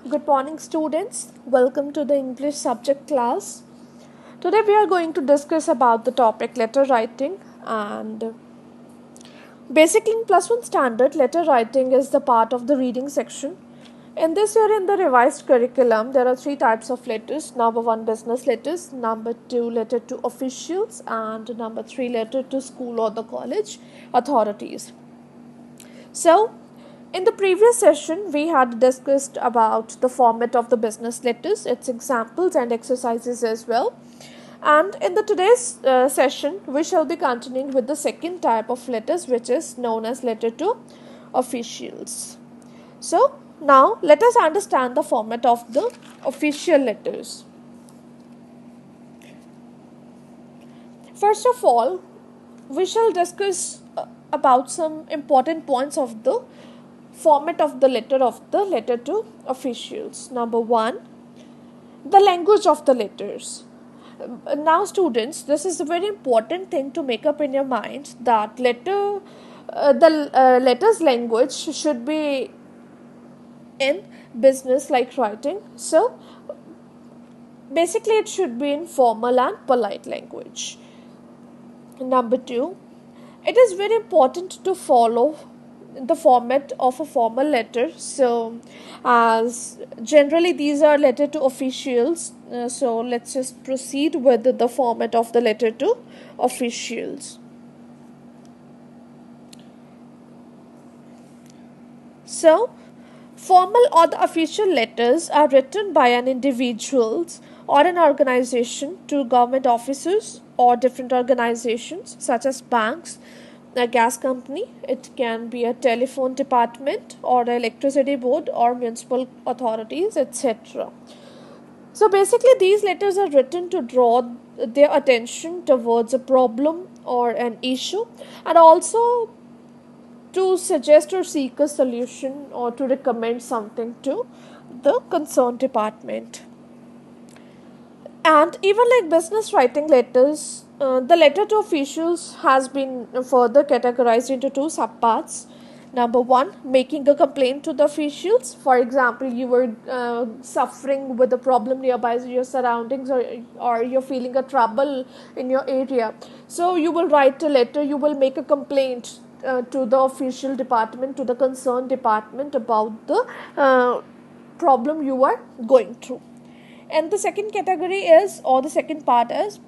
Good morning, students. Welcome to the English subject class. Today we are going to discuss about the topic letter writing, and basically in plus 1 standard letter writing is the part of the reading section. In this year in the revised curriculum there are three types of letters. Number 1 business letters, number 2 letter to officials, and number 3 letter to school or the college authorities. So, in the previous session, we had discussed about the format of the business letters, its examples and exercises as well. And in the today's session, we shall be continuing with the second type of letters, which is known as letter to officials. So, now let us understand the format of the official letters. First of all, we shall discuss about some important points of the format of the letter to officials. Number 1, the language of the letters. Now students, this is a very important thing to make up in your mind, that the letters language should be in business like writing. So basically it should be in formal and polite language. Number 2, it is very important to follow the format of a formal letter. So as generally these are letter to officials, so let's just proceed with the format of the letter to officials. So formal or the official letters are written by an individual or an organization to government officers or different organizations such as banks, a gas company, it can be a telephone department or an electricity board or municipal authorities, etc. So basically these letters are written to draw their attention towards a problem or an issue, and also to suggest or seek a solution or to recommend something to the concerned department. And even like business writing letters, the letter to officials has been further categorized into two subparts. Number 1, making a complaint to the officials. For example, you were suffering with a problem nearby your surroundings, or you're feeling a trouble in your area. So you will write a letter, you will make a complaint to the official department, to the concerned department about the problem you are going through. And the second category is, or the second part is,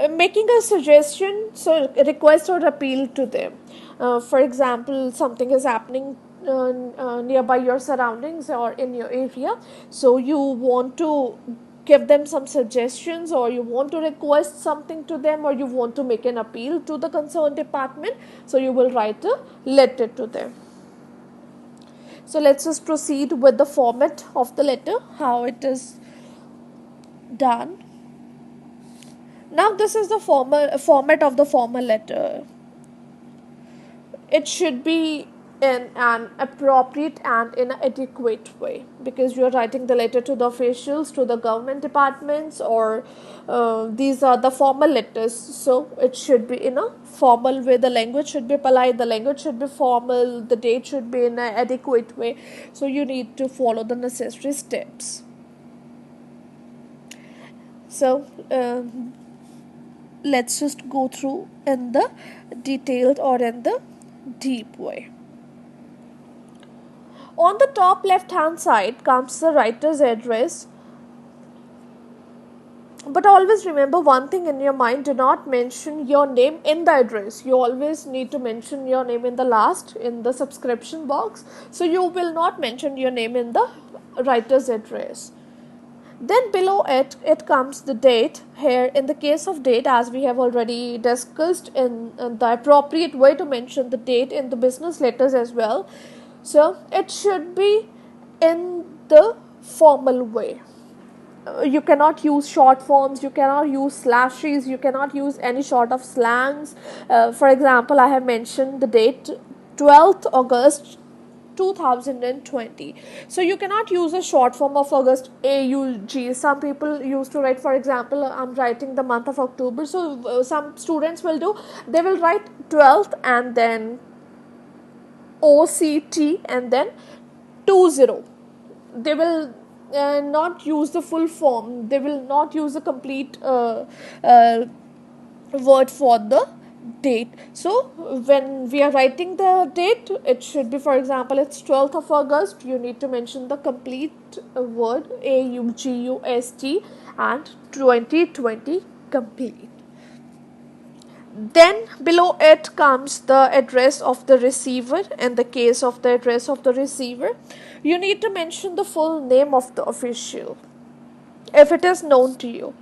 making a suggestion, so request or appeal to them. For example, something is happening nearby your surroundings or in your area, so you want to give them some suggestions, or you want to request something to them, or you want to make an appeal to the concerned department, so you will write a letter to them. So let's just proceed with the format of the letter, how it is done. Now this is the format of the formal letter. It should be in an appropriate and in an adequate way, because you are writing the letter to the officials, to the government departments, or these are the formal letters, so it should be in a formal way. The language should be polite, the language should be formal, the date should be in an adequate way. So you need to follow the necessary steps. So let's just go through in the detailed or in the deep way. On the top left hand side comes the writer's address, but always remember one thing in your mind: do not mention your name in the address. You always need to mention your name in the last, in the subscription box, so you will not mention your name in the writer's address. Then below it comes the date. Here in the case of date, as we have already discussed, in the appropriate way to mention the date in the business letters as well. So it should be in the formal way. You cannot use short forms, you cannot use slashes, you cannot use any sort of slangs. For example, I have mentioned the date 12th August 2020, so you cannot use a short form of August, AUG. Some people used to write, for example, I'm writing the month of October, so some students will do, they will write 12th and then OCT and then 20. they will not use the full form, they will not use a complete word for the date. So when we are writing the date, it should be, for example, it's 12th of August, you need to mention the complete word August and 2020 complete. Then below it comes the address of the receiver. In the case of the address of the receiver, you need to mention the full name of the official if it is known to you,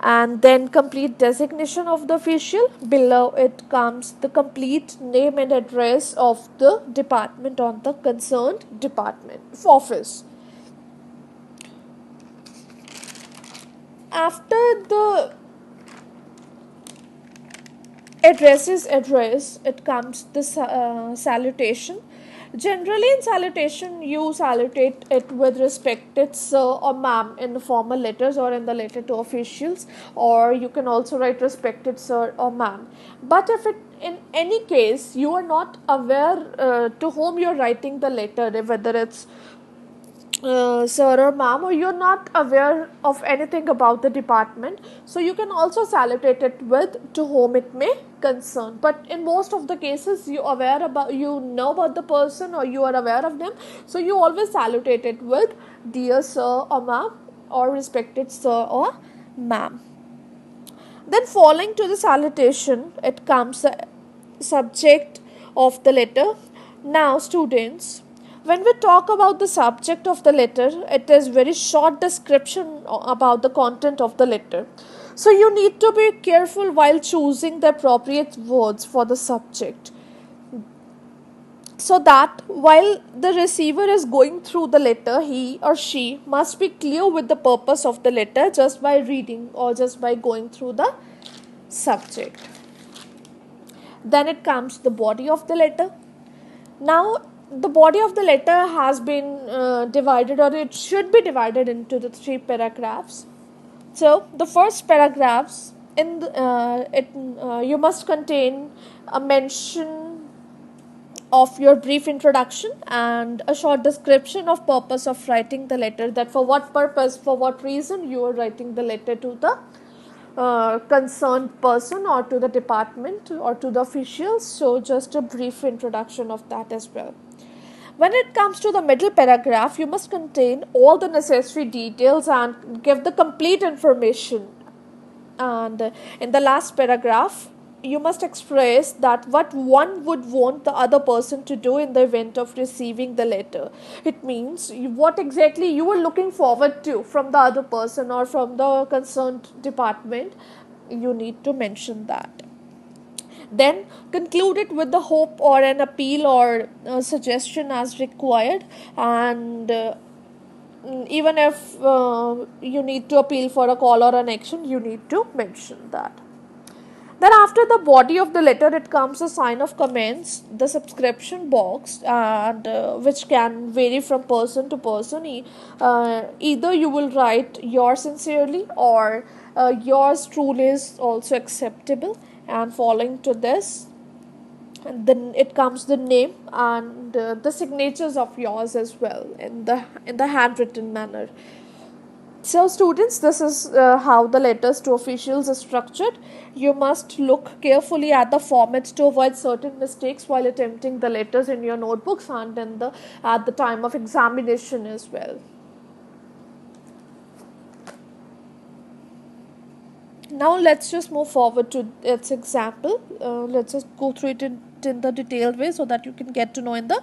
and then complete designation of the official. Below it comes the complete name and address of the department on the concerned department office. After the address, it comes the salutation. Generally in salutation, you salutate it with respected sir or ma'am in the formal letters or in the letter to officials, or you can also write respected sir or ma'am. But if it, in any case, you are not aware to whom you are writing the letter, whether it's sir or ma'am, or you're not aware of anything about the department, so you can also salutate it with to whom it may concern. But in most of the cases, you know about the person, or you are aware of them, so you always salutate it with dear sir or ma'am, or respected sir or ma'am. Then following to the salutation, it comes the subject of the letter. Now students, when we talk about the subject of the letter, it is very short description about the content of the letter. So you need to be careful while choosing the appropriate words for the subject, so that while the receiver is going through the letter, he or she must be clear with the purpose of the letter just by reading or just by going through the subject. Then it comes the body of the letter. Now the body of the letter has been divided, or it should be divided into the 3 paragraphs. So the first paragraphs in you must contain a mention of your brief introduction and a short description of purpose of writing the letter, that for what purpose, for what reason you are writing the letter to the concerned person or to the department or to the officials. So just a brief introduction of that as well. When it comes to the middle paragraph, you must contain all the necessary details and give the complete information. And in the last paragraph, you must express that what one would want the other person to do in the event of receiving the letter. It means what exactly you are looking forward to from the other person or from the concerned department. You need to mention that. Then conclude it with the hope or an appeal or suggestion as required, and even if you need to appeal for a call or an action, you need to mention that. Then after the body of the letter, it comes a sign of comments, the subscription box, and which can vary from person to person. Either you will write yours sincerely, or yours truly is also acceptable. And following to this, and then it comes the name and the signatures of yours as well in the handwritten manner. So students, this is how the letters to officials is structured. You must look carefully at the format to avoid certain mistakes while attempting the letters in your notebooks and at the time of examination as well. Now let's just move forward to its example. Let's just go through it in the detailed way so that you can get to know in the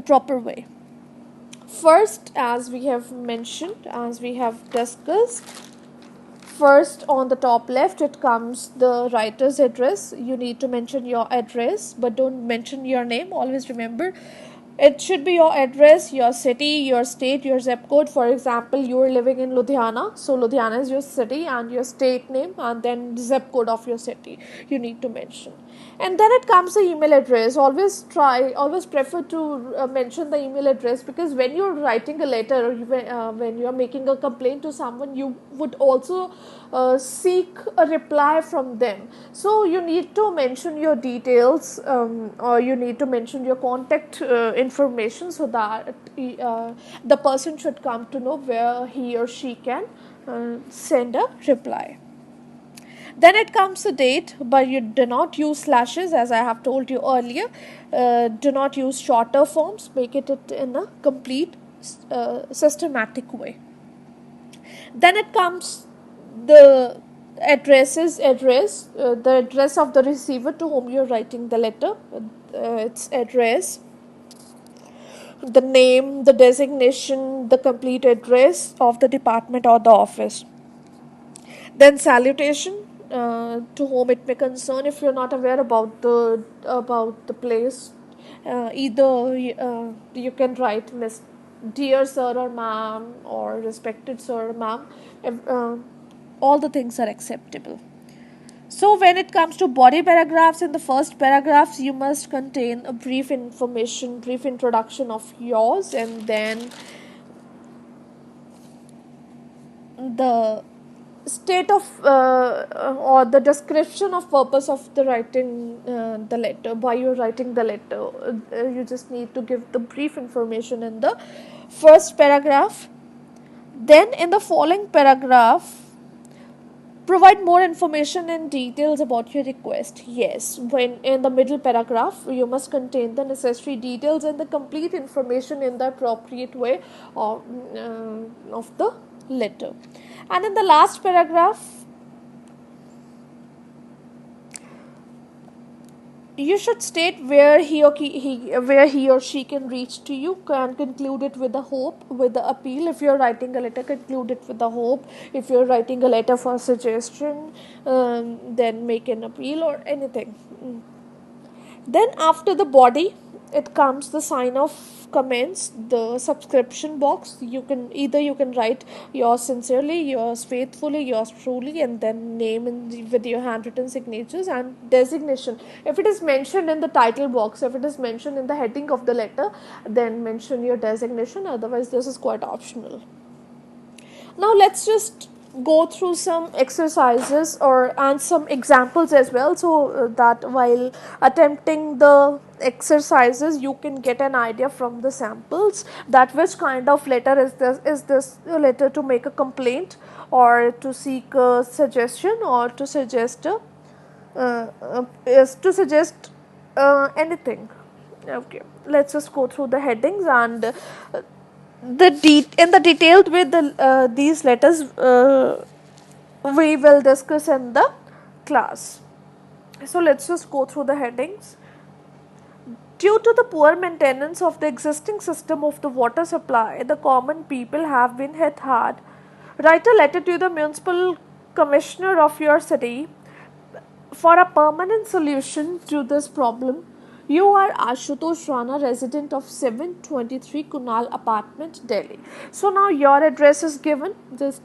proper way. First, as we have mentioned, as we have discussed, first on the top left, it comes the writer's address. You need to mention your address, but don't mention your name. Always remember, it should be your address, your city, your state, your zip code. For example, you are living in Ludhiana, so Ludhiana is your city and your state name, and then zip code of your city you need to mention. And then it comes the email address. Always prefer to mention the email address, because when you're writing a letter, or when you're making a complaint to someone, you would also seek a reply from them. So you need to mention your details, or you need to mention your contact information, so that the person should come to know where he or she can send a reply. Then it comes the date, but you do not use slashes, as I have told you earlier. Do not use shorter forms, make it in a complete systematic way. Then it comes the the address of the receiver to whom you're writing the letter, its address, the name, the designation, the complete address of the department or the office. Then salutation, to whom it may concern. If you're not aware about the place, either you can write Miss Dear Sir or Ma'am, or Respected Sir or Ma'am. All the things are acceptable. So when it comes to body paragraphs, in the first paragraphs you must contain a brief information, brief introduction of yours, and then the state of or the description of purpose of the writing the letter. Why you're writing the letter, you just need to give the brief information in the first paragraph. Then in the following paragraph, provide more information and details about your request. Yes, when in the middle paragraph you must contain the necessary details and the complete information in the appropriate way of the letter. And in the last paragraph, you should state where he or she can reach to you, and conclude it with a hope, with the appeal. If you're writing a letter, conclude it with a hope. If you're writing a letter for suggestion, then make an appeal or anything. Then after the body, it comes the sign of comments, the subscription box. You can write yours sincerely, yours faithfully, yours truly, and then name with your handwritten signatures, and designation. If it is mentioned in the title box, if it is mentioned in the heading of the letter, then mention your designation. Otherwise, this is quite optional. Now let's just go through some exercises and some examples as well, so that while attempting the exercises you can get an idea from the samples that which kind of letter is this a letter to make a complaint, or to seek a suggestion, or to suggest anything. Okay, let's just go through the headings, and in the detailed way these letters we will discuss in the class. So let's just go through the headings. Due to the poor maintenance of the existing system of the water supply, the common people have been hit hard. Write a letter to the municipal commissioner of your city for a permanent solution to this problem. You are Ashutosh Rana, resident of 723 Kunal Apartment, Delhi. So now your address is given. Just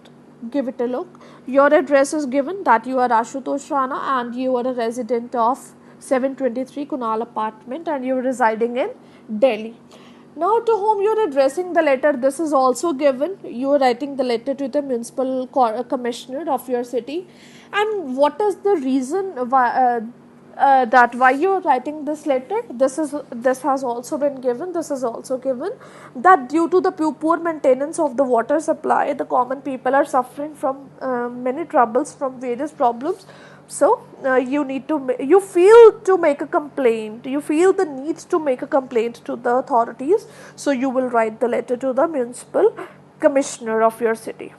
give it a look. Your address is given, that you are Ashutosh Rana and you are a resident of 723 Kunal Apartment and you are residing in Delhi. Now to whom you are addressing the letter, this is also given. You are writing the letter to the municipal commissioner of your city. And what is the reason that why you are writing this letter? This has also been given. This is also given that due to the poor maintenance of the water supply, the common people are suffering from many troubles, from various problems. So you feel to make a complaint. You feel the need to make a complaint to the authorities. So you will write the letter to the municipal commissioner of your city.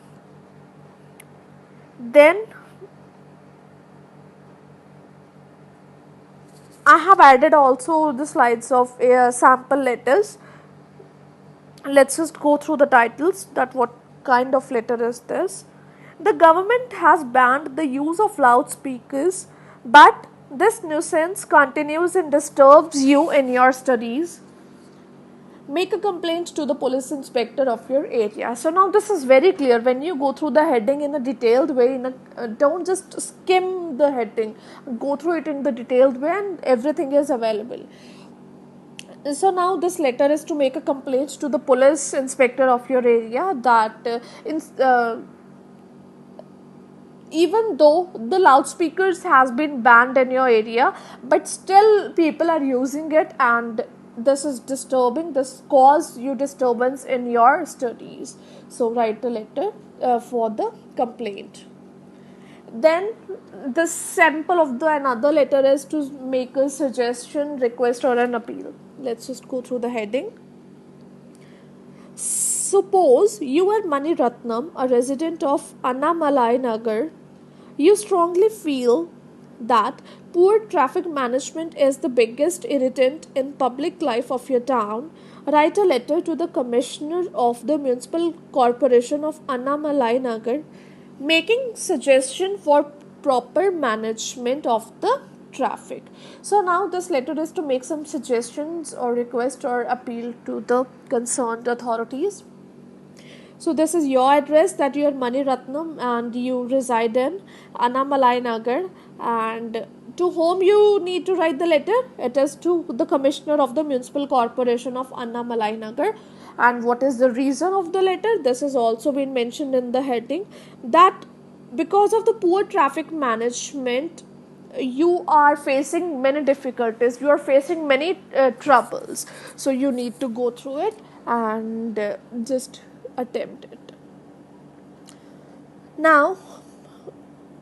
Then I have added also the slides of sample letters. Let's just go through the titles, that what kind of letter is this. The government has banned the use of loudspeakers, but this nuisance continues and disturbs you in your studies. make a complaint to the police inspector of your area. So now this is very clear. When you go through the heading in a detailed way, don't just skim the heading, go through it in the detailed way, and everything is available. So now this letter is to make a complaint to the police inspector of your area that even though the loudspeakers has been banned in your area, but still people are using it, and this is disturbing, this cause you disturbance in your studies. So write a letter for the complaint. Then the sample of the another letter is to make a suggestion, request, or an appeal. Let's just go through the heading. Suppose you are Mani Ratnam, a resident of Annamalai Nagar. You strongly feel that poor traffic management is the biggest irritant in public life of your town. Write a letter to the Commissioner of the Municipal Corporation of Annamalai Nagar, making suggestion for proper management of the traffic. So now this letter is to make some suggestions or request or appeal to the concerned authorities. So this is your address, that you are Mani Ratnam and you reside in Annamalai Nagar, and to whom you need to write the letter? It is to the Commissioner of the Municipal Corporation of Annamalai Nagar. And what is the reason of the letter? This has also been mentioned in the heading, that because of the poor traffic management, you are facing many difficulties, you are facing many troubles. So you need to go through it and just attempt it. Now,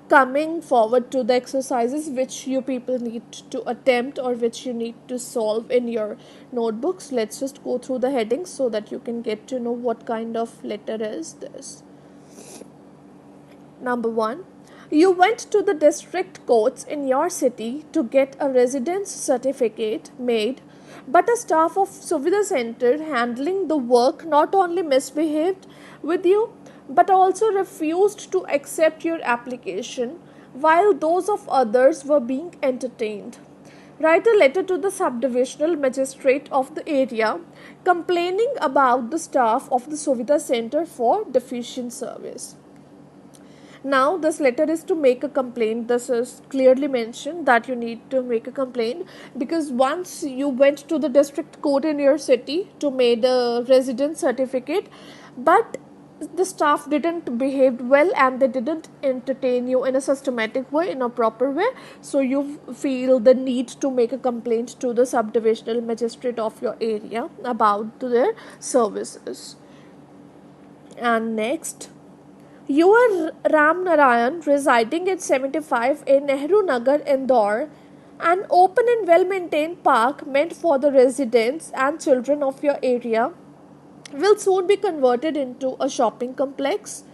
coming forward to the exercises which you people need to attempt or which you need to solve in your notebooks. Let's just go through the headings so that you can get to know what kind of letter is this. Number 1. You went to the district courts in your city to get a residence certificate made, but a staff of Suvidha Center handling the work not only misbehaved with you but also refused to accept your application while those of others were being entertained. Write a letter to the subdivisional magistrate of the area complaining about the staff of the Suvidha Center for deficient service. Now this letter is to make a complaint. This is clearly mentioned that you need to make a complaint, because once you went to the district court in your city to make a residence certificate, but the staff didn't behave well and they didn't entertain you in a systematic way, in a proper way, so you feel the need to make a complaint to the subdivisional magistrate of your area about their services. And next, you are Ram Narayan, residing at 75 in Nehru Nagar, Indore. An open and well-maintained park meant for the residents and children of your area will soon be converted into a shopping complex.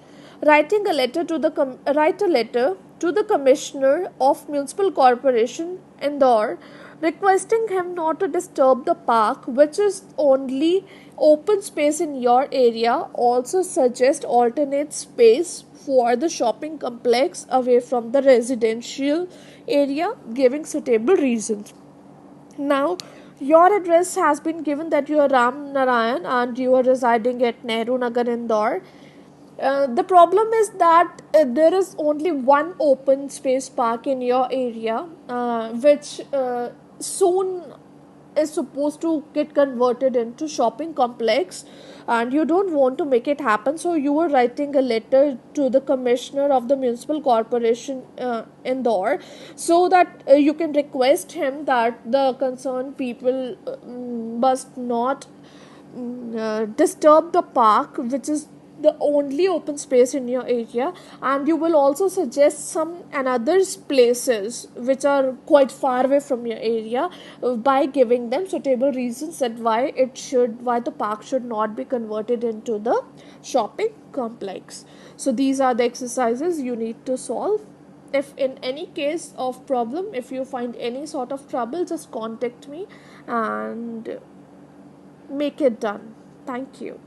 Write a letter to the Commissioner of Municipal Corporation, Indore, requesting him not to disturb the park, which is only open space in your area. Also suggest alternate space for the shopping complex away from the residential area, giving suitable reasons. Now, your address has been given, that you are Ram Narayan and you are residing at Nehru Nagar, Indore. The problem is that there is only one open space park in your area, which soon is supposed to get converted into shopping complex, and you don't want to make it happen. So you are writing a letter to the Commissioner of the Municipal Corporation, Indore, so that you can request him that the concerned people must not disturb the park, which is the only open space in your area. And you will also suggest some another places which are quite far away from your area, by giving them suitable reasons that why the park should not be converted into the shopping complex. So these are the exercises you need to solve. If in any case of problem, if you find any sort of trouble, just contact me and make it done. Thank you.